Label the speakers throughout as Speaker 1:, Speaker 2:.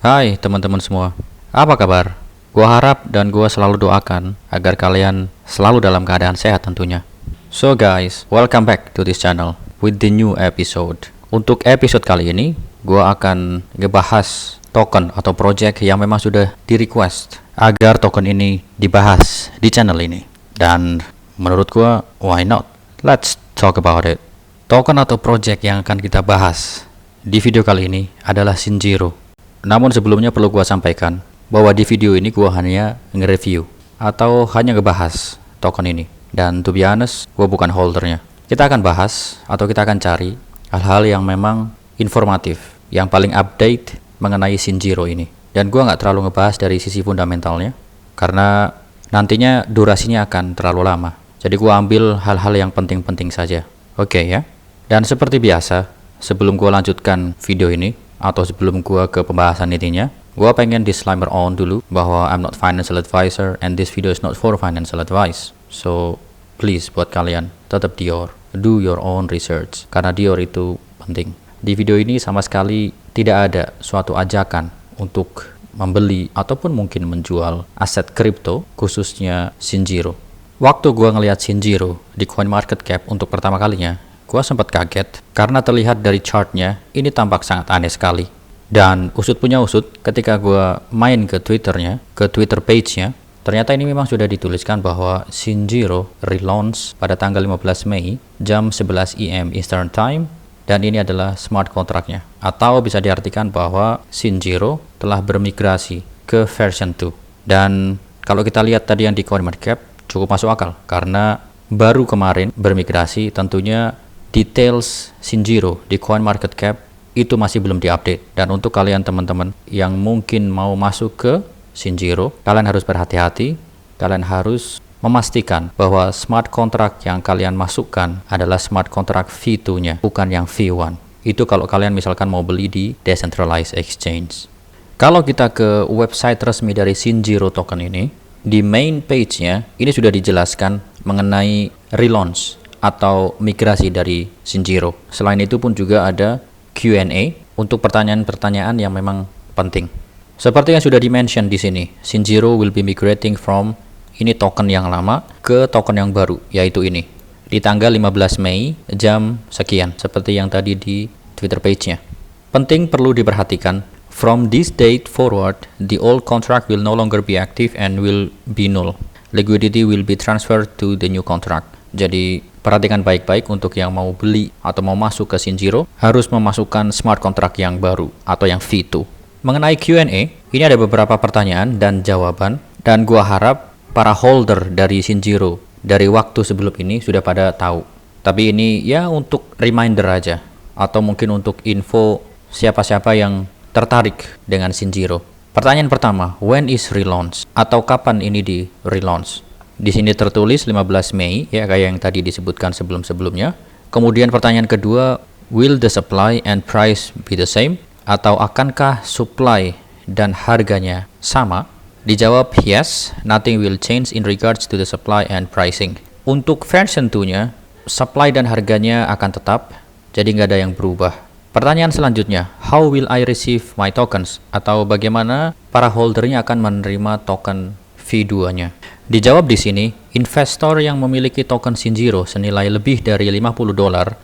Speaker 1: Hai teman-teman semua, apa kabar? Gua harap dan gua selalu doakan agar kalian selalu dalam keadaan sehat tentunya. So guys, welcome back to this channel with the new episode. Untuk episode kali ini, gua akan ngebahas token atau project yang memang sudah di request agar token ini dibahas di channel ini. Dan menurut gua, why not? Let's talk about it. Token atau project yang akan kita bahas di video kali ini adalah Shinjiro. Namun sebelumnya perlu gua sampaikan bahwa di video ini gua hanya nge-review atau hanya ngebahas token ini. Dan to be honest, gua bukan holdernya. Kita akan bahas atau kita akan cari hal-hal yang memang informatif, yang paling update mengenai Shinjiro ini. Dan gua nggak terlalu ngebahas dari sisi fundamentalnya, karena nantinya durasinya akan terlalu lama. Jadi gua ambil hal-hal yang penting-penting saja. Oke ya. Dan seperti biasa, sebelum gua lanjutkan video ini, atau sebelum gua ke pembahasan intinya, gua pengen disclaimer on dulu bahwa I'm not financial advisor and this video is not for financial advice. So please buat kalian tetap do your own research, karena Dior itu penting. Di video ini sama sekali tidak ada suatu ajakan untuk membeli ataupun mungkin menjual aset kripto, khususnya Shinjiro. Waktu gua ngelihat Shinjiro di CoinMarketCap untuk pertama kalinya, gua sempat kaget karena terlihat dari chartnya ini tampak sangat aneh sekali. Dan usut punya usut, ketika gua main ke Twitternya, ke Twitter page-nya, ternyata ini memang sudah dituliskan bahwa Shinjiro relaunch pada tanggal 15 Mei jam 11 AM Eastern Time, dan ini adalah smart contract-nya. Atau bisa diartikan bahwa Shinjiro telah bermigrasi ke version 2. Dan kalau kita lihat tadi yang di CoinMarketCap cukup masuk akal, karena baru kemarin bermigrasi, tentunya details Shinjiro di CoinMarketCap itu masih belum diupdate. Dan untuk kalian teman-teman yang mungkin mau masuk ke Shinjiro, kalian harus berhati-hati. Kalian harus memastikan bahwa smart contract yang kalian masukkan adalah smart contract V2-nya, bukan yang V1. Itu kalau kalian misalkan mau beli di decentralized exchange. Kalau kita ke website resmi dari Shinjiro token ini, di main page-nya ini sudah dijelaskan mengenai relaunch atau migrasi dari Shinjiro. Selain itu pun juga ada Q&A untuk pertanyaan-pertanyaan yang memang penting. Seperti yang sudah di-mention di sini, Shinjiro will be migrating from ini token yang lama ke token yang baru, yaitu ini. Di tanggal 15 Mei jam sekian, seperti yang tadi di Twitter page-nya. Penting perlu diperhatikan, from this date forward, the old contract will no longer be active and will be null. Liquidity will be transferred to the new contract. Jadi perhatikan baik-baik untuk yang mau beli atau mau masuk ke Shinjiro, harus memasukkan smart contract yang baru atau yang V2. Mengenai Q&A, ini ada beberapa pertanyaan dan jawaban, dan gua harap para holder dari Shinjiro dari waktu sebelum ini sudah pada tahu. Tapi ini ya untuk reminder aja, atau mungkin untuk info siapa-siapa yang tertarik dengan Shinjiro. Pertanyaan pertama, when is relaunch? Atau kapan ini di relaunch? Di sini tertulis 15 Mei, ya kayak yang tadi disebutkan sebelum-sebelumnya. Kemudian pertanyaan kedua, will the supply and price be the same? Atau akankah supply dan harganya sama? Dijawab yes, nothing will change in regards to the supply and pricing. Untuk version 2-nya, supply dan harganya akan tetap, jadi nggak ada yang berubah. Pertanyaan selanjutnya, how will I receive my tokens? Atau bagaimana para holdernya akan menerima token V2-nya? Dijawab di sini, investor yang memiliki token Shinjiro senilai lebih dari $50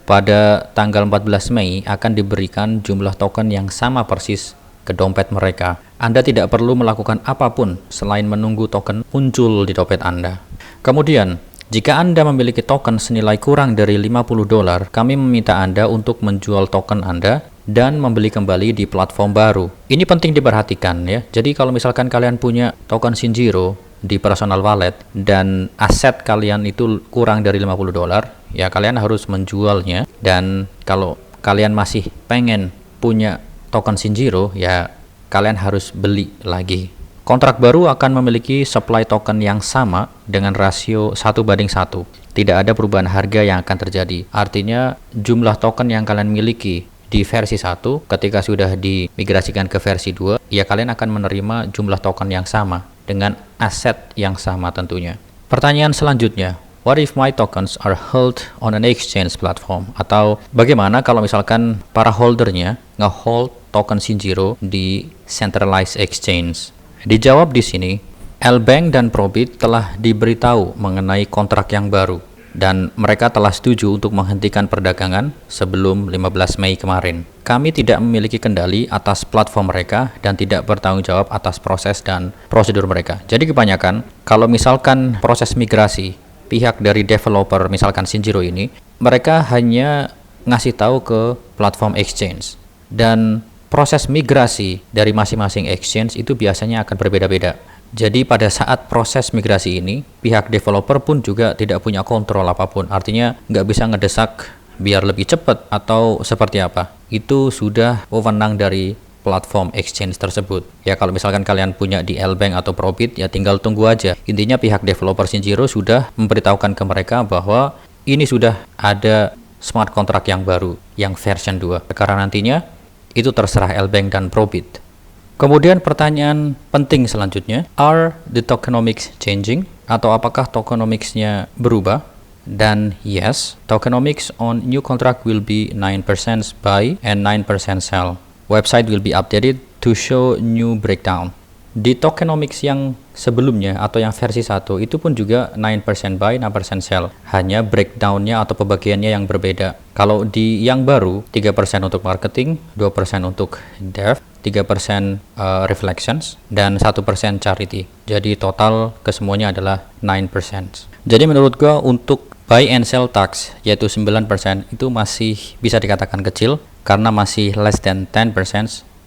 Speaker 1: pada tanggal 14 Mei akan diberikan jumlah token yang sama persis ke dompet mereka. Anda tidak perlu melakukan apapun selain menunggu token muncul di dompet Anda. Kemudian, jika Anda memiliki token senilai kurang dari $50, kami meminta Anda untuk menjual token Anda dan membeli kembali di platform baru. Ini penting diperhatikan ya. Jadi kalau misalkan kalian punya token Shinjiro di personal wallet dan aset kalian itu kurang dari $50, ya kalian harus menjualnya. Dan kalau kalian masih pengen punya token Shinjiro, ya kalian harus beli lagi. Kontrak baru akan memiliki supply token yang sama dengan rasio 1:1. Tidak ada perubahan harga yang akan terjadi. Artinya jumlah token yang kalian miliki di versi 1 ketika sudah dimigrasikan ke versi 2, ya kalian akan menerima jumlah token yang sama dengan aset yang sama tentunya. Pertanyaan selanjutnya, what if my tokens are held on an exchange platform? Atau bagaimana kalau misalkan para holdernya nge-hold token Shinjiro di centralized exchange? Dijawab di sini, L-Bank dan Probit telah diberitahu mengenai kontrak yang baru dan mereka telah setuju untuk menghentikan perdagangan sebelum 15 Mei kemarin. Kami tidak memiliki kendali atas platform mereka dan tidak bertanggung jawab atas proses dan prosedur mereka. Jadi kebanyakan, kalau misalkan proses migrasi pihak dari developer, misalkan Shinjiro ini, mereka hanya ngasih tahu ke platform exchange. Dan proses migrasi dari masing-masing exchange itu biasanya akan berbeda-beda. Jadi pada saat proses migrasi ini, pihak developer pun juga tidak punya kontrol apapun. Artinya nggak bisa ngedesak biar lebih cepat atau seperti apa. Itu sudah wewenang dari platform exchange tersebut. Ya kalau misalkan kalian punya di L-Bank atau Probit, ya tinggal tunggu aja. Intinya pihak developer Shinjiro sudah memberitahukan ke mereka bahwa ini sudah ada smart contract yang baru, yang version 2. Karena nantinya itu terserah L-Bank dan Probit. Kemudian pertanyaan penting selanjutnya, are the tokenomics changing? Atau apakah tokenomics-nya berubah? Dan yes, tokenomics on new contract will be 9% buy and 9% sell. Website will be updated to show new breakdown. Di tokenomics yang sebelumnya atau yang versi 1 itu pun juga 9% buy, 9% sell. Hanya breakdownnya atau pembagiannya yang berbeda. Kalau di yang baru, 3% untuk marketing, 2% untuk dev, 3% reflections, dan 1% charity. Jadi total kesemuanya adalah 9%. Jadi menurut gua untuk buy and sell tax yaitu 9% itu masih bisa dikatakan kecil karena masih less than 10%.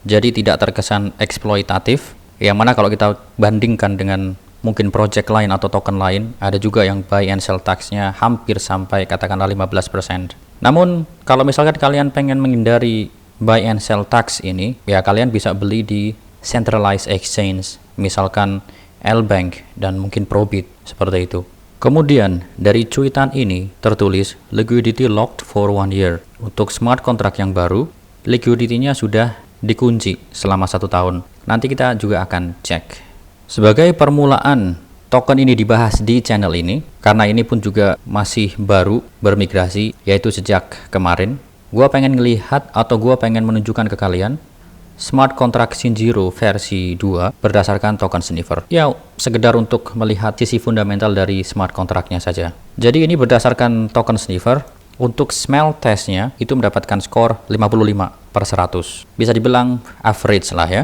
Speaker 1: Jadi tidak terkesan eksploitatif. Yang mana kalau kita bandingkan dengan mungkin project lain atau token lain, ada juga yang buy and sell tax-nya hampir sampai katakanlah 15%. Namun kalau misalkan kalian pengen menghindari buy and sell tax ini, ya kalian bisa beli di centralized exchange, misalkan L-Bank dan mungkin Probit, seperti itu. Kemudian dari cuitan ini tertulis liquidity locked for 1 year. Untuk smart contract yang baru, liquidity-nya sudah dikunci selama 1 tahun. Nanti kita juga akan cek. Sebagai permulaan token ini dibahas di channel ini, karena ini pun juga masih baru bermigrasi, yaitu sejak kemarin. Gua pengen ngelihat atau gua pengen menunjukkan ke kalian smart contract Shinjiro versi 2 berdasarkan token sniffer. Ya, sekedar untuk melihat sisi fundamental dari smart contract-nya saja. Jadi ini berdasarkan token sniffer. Untuk smell testnya itu mendapatkan skor 55/100. Bisa dibilang average lah ya.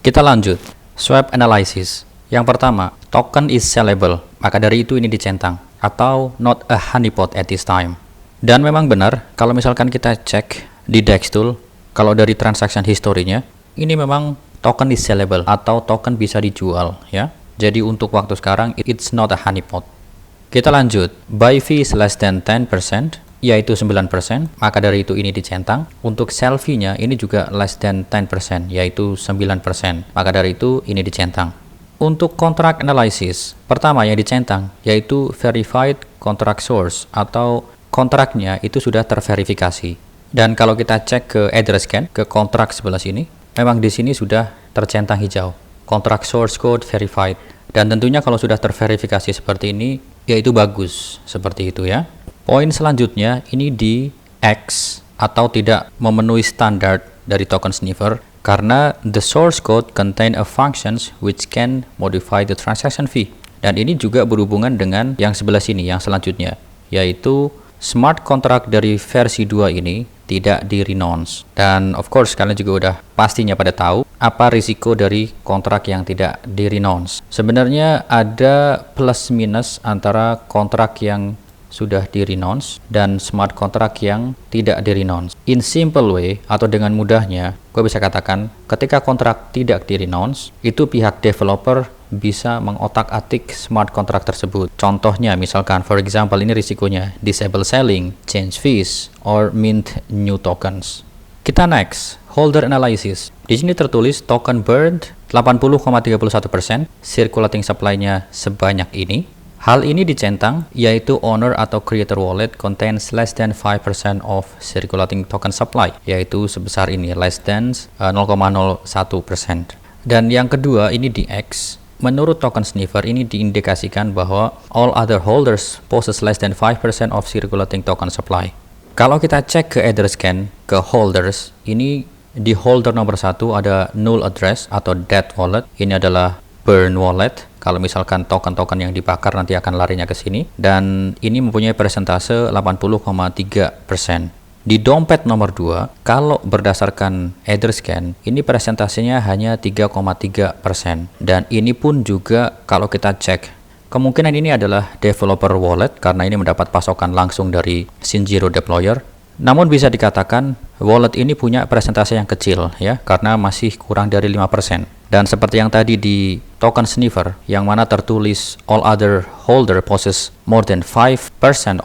Speaker 1: Kita lanjut. Swap analysis. Yang pertama, token is sellable. Maka dari itu ini dicentang. Atau not a honeypot at this time. Dan memang benar, kalau misalkan kita cek di Dextool, kalau dari transaction history-nya, ini memang token is sellable atau token bisa dijual ya. Jadi untuk waktu sekarang, it's not a honeypot. Kita lanjut. Buy fee is less than 10%. Yaitu 9%, maka dari itu ini dicentang. Untuk sell fee-nya ini juga less than 10%, yaitu 9%, maka dari itu ini dicentang. Untuk contract analysis, pertama yang dicentang yaitu verified contract source atau kontraknya itu sudah terverifikasi. Dan kalau kita cek ke address scan, ke kontrak sebelah sini, memang di sini sudah tercentang hijau, contract source code verified. Dan tentunya kalau sudah terverifikasi seperti ini, yaitu bagus, seperti itu ya. Poin selanjutnya ini di X atau tidak memenuhi standar dari token sniffer karena the source code contain a functions which can modify the transaction fee. Dan ini juga berhubungan dengan yang sebelah sini, yang selanjutnya, yaitu smart contract dari versi 2 ini tidak di renounce. Dan of course kalian juga udah pastinya pada tahu apa risiko dari kontrak yang tidak di renounce. Sebenarnya ada plus minus antara kontrak yang sudah di renounce dan smart contract yang tidak di renounce. In simple way atau dengan mudahnya, gue bisa katakan ketika kontrak tidak di renounce, itu pihak developer bisa mengotak-atik smart contract tersebut. Contohnya misalkan for example ini risikonya disable selling, change fees, or mint new tokens. Kita next, holder analysis. Di sini tertulis token burned 80,31%, circulating supply-nya sebanyak ini. Hal ini dicentang, yaitu owner atau creator wallet contains less than 5% of circulating token supply, yaitu sebesar ini, less than 0,01%. Dan yang kedua, ini di X. Menurut token sniffer, ini diindikasikan bahwa all other holders possess less than 5% of circulating token supply. Kalau kita cek ke address scan, ke holders, ini Di holder nomor 1 ada null address atau dead wallet. Ini adalah burn wallet. Kalau misalkan token-token yang dibakar nanti akan larinya ke sini. Dan ini mempunyai persentase 80,3%. Di dompet nomor 2, kalau berdasarkan Etherscan, ini persentasenya hanya 3,3%. Dan ini pun juga kalau kita cek, kemungkinan ini adalah developer wallet karena ini mendapat pasokan langsung dari Sinjiro deployer. Namun bisa dikatakan wallet ini punya persentase yang kecil ya, karena masih kurang dari 5%. Dan seperti yang tadi di token sniffer yang mana tertulis all other holder possess more than 5%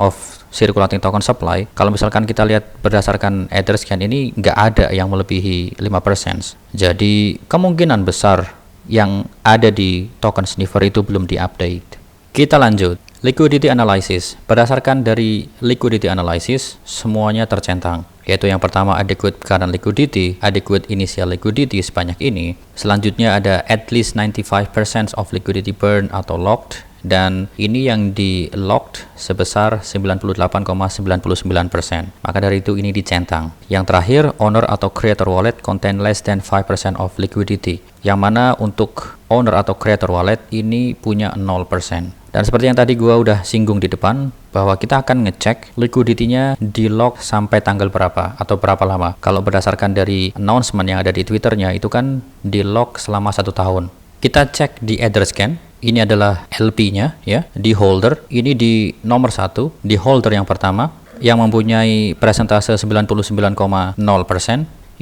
Speaker 1: of circulating token supply, kalau misalkan kita lihat berdasarkan Etherscan ini nggak ada yang melebihi 5%. Jadi kemungkinan besar yang ada di token sniffer itu belum diupdate. Kita lanjut. Liquidity analysis. Berdasarkan dari liquidity analysis, semuanya tercentang. Yaitu yang pertama adequate current liquidity, adequate initial liquidity sebanyak ini. Selanjutnya ada at least 95% of liquidity burn atau locked. Dan ini yang di locked sebesar 98,99%. Maka dari itu ini dicentang. Yang terakhir, owner atau creator wallet contain less than 5% of liquidity. Yang mana untuk owner atau creator wallet ini punya 0%. Dan seperti yang tadi gua udah singgung di depan, bahwa kita akan ngecek liquidity-nya di lock sampai tanggal berapa atau berapa lama. Kalau berdasarkan dari announcement yang ada di Twitternya itu kan di lock selama 1 tahun. Kita cek di Etherscan, ini adalah LP-nya ya, di holder, ini di nomor 1, di holder yang pertama yang mempunyai persentase 99,0%,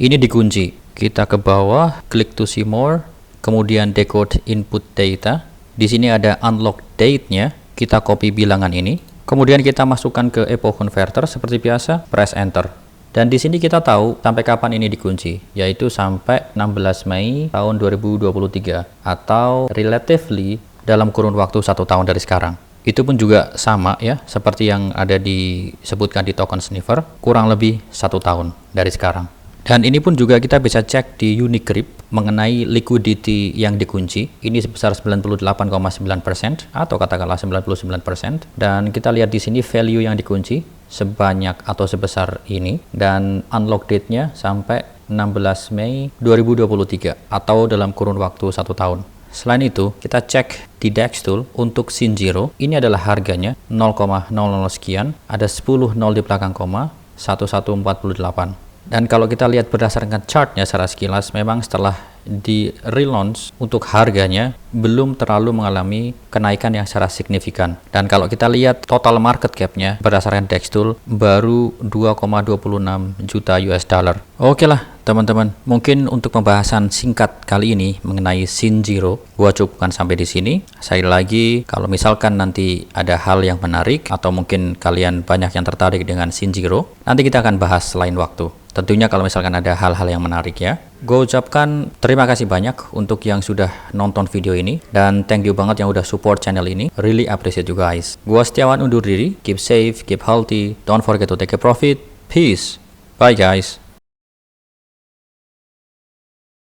Speaker 1: ini dikunci. Kita ke bawah, klik to see more, kemudian decode input data. Di sini ada unlock date-nya, kita copy bilangan ini, kemudian kita masukkan ke epoch converter seperti biasa, press enter. Dan di sini kita tahu sampai kapan ini dikunci, yaitu sampai 16 Mei tahun 2023 atau relatively dalam kurun waktu 1 tahun dari sekarang. Itu pun juga sama ya, seperti yang ada disebutkan di token sniffer, kurang lebih 1 tahun dari sekarang. Dan ini pun juga kita bisa cek di Unicrypt mengenai liquidity yang dikunci. Ini sebesar 98,9% atau katakanlah 99%. Dan kita lihat di sini value yang dikunci sebanyak atau sebesar ini. Dan unlock date-nya sampai 16 Mei 2023 atau dalam kurun waktu 1 tahun. Selain itu, kita cek di DEX tool untuk Sinjiro. Ini adalah harganya 0,00 sekian. Ada 10 nol di belakang koma, 1148. Dan kalau kita lihat berdasarkan chartnya secara sekilas, memang setelah di relaunch untuk harganya belum terlalu mengalami kenaikan yang secara signifikan. Dan kalau kita lihat total market cap-nya berdasarkan DEX tool baru 2,26 juta US dollar. Oke lah teman-teman, mungkin untuk pembahasan singkat kali ini mengenai Sinjiro gua cukupkan sampai di sini. Sekali lagi, kalau misalkan nanti ada hal yang menarik atau mungkin kalian banyak yang tertarik dengan Sinjiro, nanti kita akan bahas selain waktu. Tentunya kalau misalkan ada hal-hal yang menarik ya. Gue ucapkan terima kasih banyak untuk yang sudah nonton video ini. Dan thank you banget yang udah support channel ini. Really appreciate you guys. Gue Setiawan undur diri. Keep safe, keep healthy. Don't forget to take a profit. Peace. Bye guys.